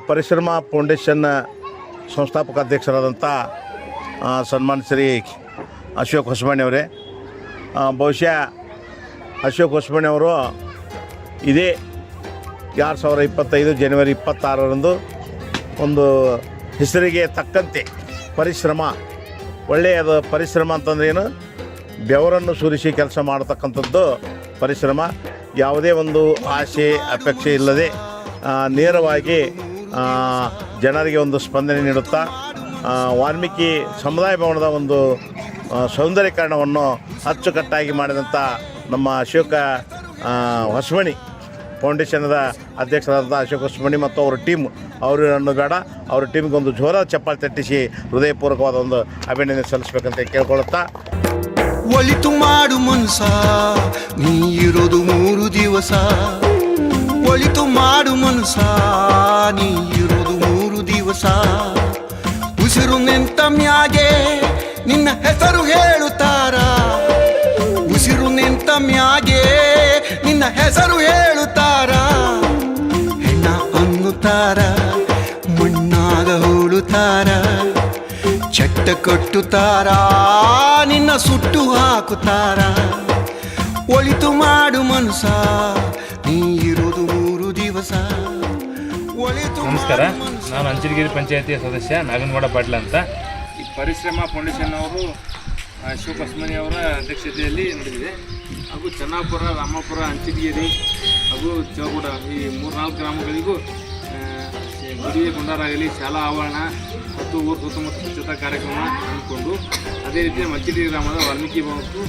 ಪರಿಶ್ರಮ ಫೌಂಡೇಶನ್ ಸಂಸ್ಥಾಪಕ ಅಧ್ಯಕ್ಷರಾದಂಥ ಸನ್ಮಾನ್ಯ ಶ್ರೀ ಅಶೋಕ್ ಹೊಸಮನಿ ಅವರೇ, ಬಹುಶಃ ಅಶೋಕ್ ಹೊಸಮನಿ ಅವರು ಇದೇ 2025 ಜನವರಿ 26ರಂದು ಒಂದು ಹೆಸರಿಗೆ ತಕ್ಕಂತೆ ಪರಿಶ್ರಮ, ಒಳ್ಳೆಯದು. ಪರಿಶ್ರಮ ಅಂತಂದ್ರೆ ಏನು? ಬೆವರನ್ನು ಸುರಿಸಿ ಕೆಲಸ ಮಾಡತಕ್ಕಂಥದ್ದು ಪರಿಶ್ರಮ. ಯಾವುದೇ ಒಂದು ಆಸೆ ಅಪೇಕ್ಷೆ ಇಲ್ಲದೆ ನೇರವಾಗಿ ಜನರಿಗೆ ಒಂದು ಸ್ಪಂದನೆ ನೀಡುತ್ತಾ ವಾಲ್ಮೀಕಿ ಸಮುದಾಯ ಭವನದ ಒಂದು ಸೌಂದರ್ಯೀಕರಣವನ್ನು ಅಚ್ಚುಕಟ್ಟಾಗಿ ಮಾಡಿದಂಥ ನಮ್ಮ ಅಶೋಕ ಹೊಸಮನಿ ಫೌಂಡೇಶನ್ದ ಅಧ್ಯಕ್ಷರಾದಂಥ ಅಶೋಕ್ ಹೊಸಮನಿ ಮತ್ತು ಅವರ ಟೀಮ್, ಅವರನ್ನು ಬೇಡ ಅವ್ರ ಟೀಮ್ಗೆ ಒಂದು ಜೋರಾದ ಚಪ್ಪಾಳೆ ತಟ್ಟಿಸಿ ಹೃದಯಪೂರ್ವಕವಾದ ಒಂದು ಅಭಿನಂದನೆ ಸಲ್ಲಿಸಬೇಕಂತ ಕೇಳ್ಕೊಳುತ್ತಾ, ಒಳಿತು ಮಾಡು ಮನ್ಸ ನೀ ಇರೋದು 3 ದಿವಸ, ಒಳಿತು ಮಾಡು ಮನ್ಸ ನೀ ಇರೋದು 3 ದಿವಸ, ಉಸಿರು ನಿಂತ ಮ್ಯಾಗೆ ನಿನ್ನ ಹೆಸರು ಹೇಳುತ್ತಾರ, ಉಸಿರು ನಿಂತ ಮ್ಯಾಗೆ ನಿನ್ನ ಹೆಸರು ಹೇಳುತ್ತಾರ, ಹೆಣ್ಣ ಅನ್ನುತ್ತಾರ, ಮಣ್ಣಾಗ ಹೋಳುತ್ತಾರ, ಚಟ್ಟ ಕಟ್ಟುತ್ತಾರ, ನಿನ್ನ ಸುಟ್ಟು ಹಾಕುತ್ತಾರ, ಒಳಿತು ಮಾಡು ಮನಸ ನೀ ಇರೋದು 3 ದಿವಸ. ನಮಸ್ಕಾರ, ನಾನು ಅಂಚನಗಿರಿ ಪಂಚಾಯತಿಯ ಸದಸ್ಯ ನಾಗನಗೌಡ ಪಾಟೀಲ್ ಅಂತ. ಈ ಪರಿಶ್ರಮ ಫೌಂಡೇಶನ್ ಅವರು ಅಶೋಕ್ ಹೊಸಮನಿ ಅವರ ಅಧ್ಯಕ್ಷತೆಯಲ್ಲಿ ನಡೆದಿದೆ. ಹಾಗೂ ಚೆನ್ನಾಪುರ, ರಾಮಪುರ, ಅಂಚನಗಿರಿ ಹಾಗೂ ಚೌಗುಡ ಈ 3-4 ಗ್ರಾಮಗಳಿಗೂ ಗುಡಿ ಗುಂಡಾರಾಗಲಿ ಶಾಲಾ ಆವರಣ ಮತ್ತು ಊರು ಸುತ್ತಮುತ್ತ ಸ್ವಚ್ಛತಾ ಕಾರ್ಯಕ್ರಮ ಹಮ್ಮಿಕೊಂಡು, ಅದೇ ರೀತಿ ಮಚ್ಚಿಡಿ ಗ್ರಾಮದ ವಾಲ್ಮೀಕಿ ಭವನಕ್ಕೂ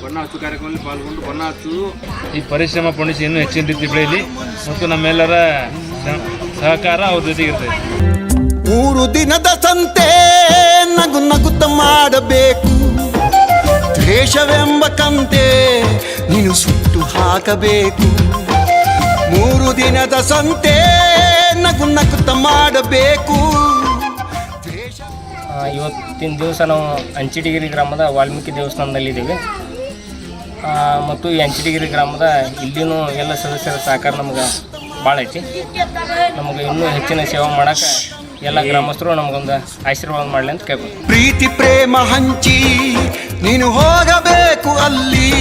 ಬಣ್ಣ ಹಚ್ಚು ಕಾರ್ಯಕ್ರಮದಲ್ಲಿ ಪಾಲ್ಗೊಂಡು ಬಣ್ಣ ಹಚ್ಚುವುದು ಈ ಪರಿಶ್ರಮ ಫೌಂಡೇಶನ್ ಇನ್ನೂ ಹೆಚ್ಚಿನ ರೀತಿ ಬೆಳೆಯಲಿ ಮತ್ತು ನಮ್ಮೆಲ್ಲರ ಸಹಕಾರ ಅವ್ರ ಜೊತೆಗೆ ಇರ್ತದೆ. 3 ದಿನದ ಸಂತೆ ನಗು ನಗುತ್ತ ಮಾಡಬೇಕು, ದ್ವೇಷವೆಂಬ ಕಂತೆ ನೀನು ಸುಟ್ಟು ಹಾಕಬೇಕು. 3 ದಿನದ ಸಂತೆ ನಗು ನಗುತ್ತ ಮಾಡಬೇಕು. ಇವತ್ತಿನ ದಿವಸ ನಾವು ಅಂಚಿಡಿಗಿರಿ ಗ್ರಾಮದ ವಾಲ್ಮೀಕಿ ದೇವಸ್ಥಾನದಲ್ಲಿದ್ದೀವಿ ಮತ್ತು ಈ ಅಂಚಿಡಿಗಿರಿ ಗ್ರಾಮದ ಇಲ್ಲಿನೂ ಎಲ್ಲ ಸದಸ್ಯರ ಸಹಕಾರ ನಮ್ಗೆ ಭಾಳ ಐತಿ. ನಮಗೆ ಇನ್ನೂ ಹೆಚ್ಚಿನ ಸೇವೆ ಮಾಡೋಕೆ ಎಲ್ಲ ಗ್ರಾಮಸ್ಥರು ನಮಗೊಂದು ಆಶೀರ್ವಾದ ಮಾಡಲಿ ಅಂತ ಕೇಳ್ಬೋದು. ಪ್ರೀತಿ ಪ್ರೇಮ ಹಂಚಿ ನೀನು ಹೋಗಬೇಕು ಅಲ್ಲಿ,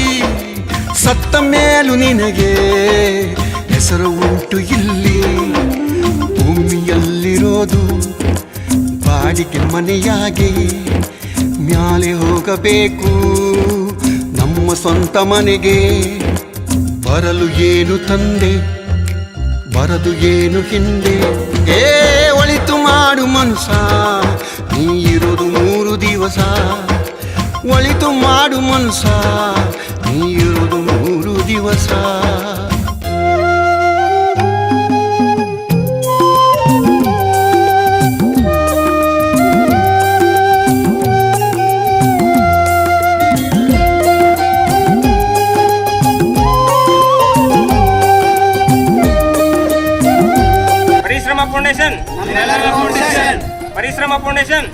ಸತ್ತ ಮೇಲೂ ನಿನಗೆ ಹೆಸರು ಉಂಟು ಇಲ್ಲಿ. ಭೂಮಿಯಲ್ಲಿರೋದು ಬಾಡಿಗೆ ಮನೆಯಾಗಿ ಮ್ಯಾಲೆ ಹೋಗಬೇಕು ನಮ್ಮ ಸ್ವಂತ ಮನೆಗೆ. ಬರಲು ಏನು ತಂದೆ, ಬರದು ಏನು ಹಿಂದೆ. ಒಳಿತು ಮಾಡು ಮನಸ ನೀ ಇರೋದು 3 ದಿವಸ, ಒಳಿತು ಮಾಡು ಮನಸ ನೀ ಇರೋದು 3 ದಿವಸ. ಪರಿಶ್ರಮ ಫೌಂಡೇಶನ್, ಪರಿಶ್ರಮ ಫೌಂಡೇಶನ್.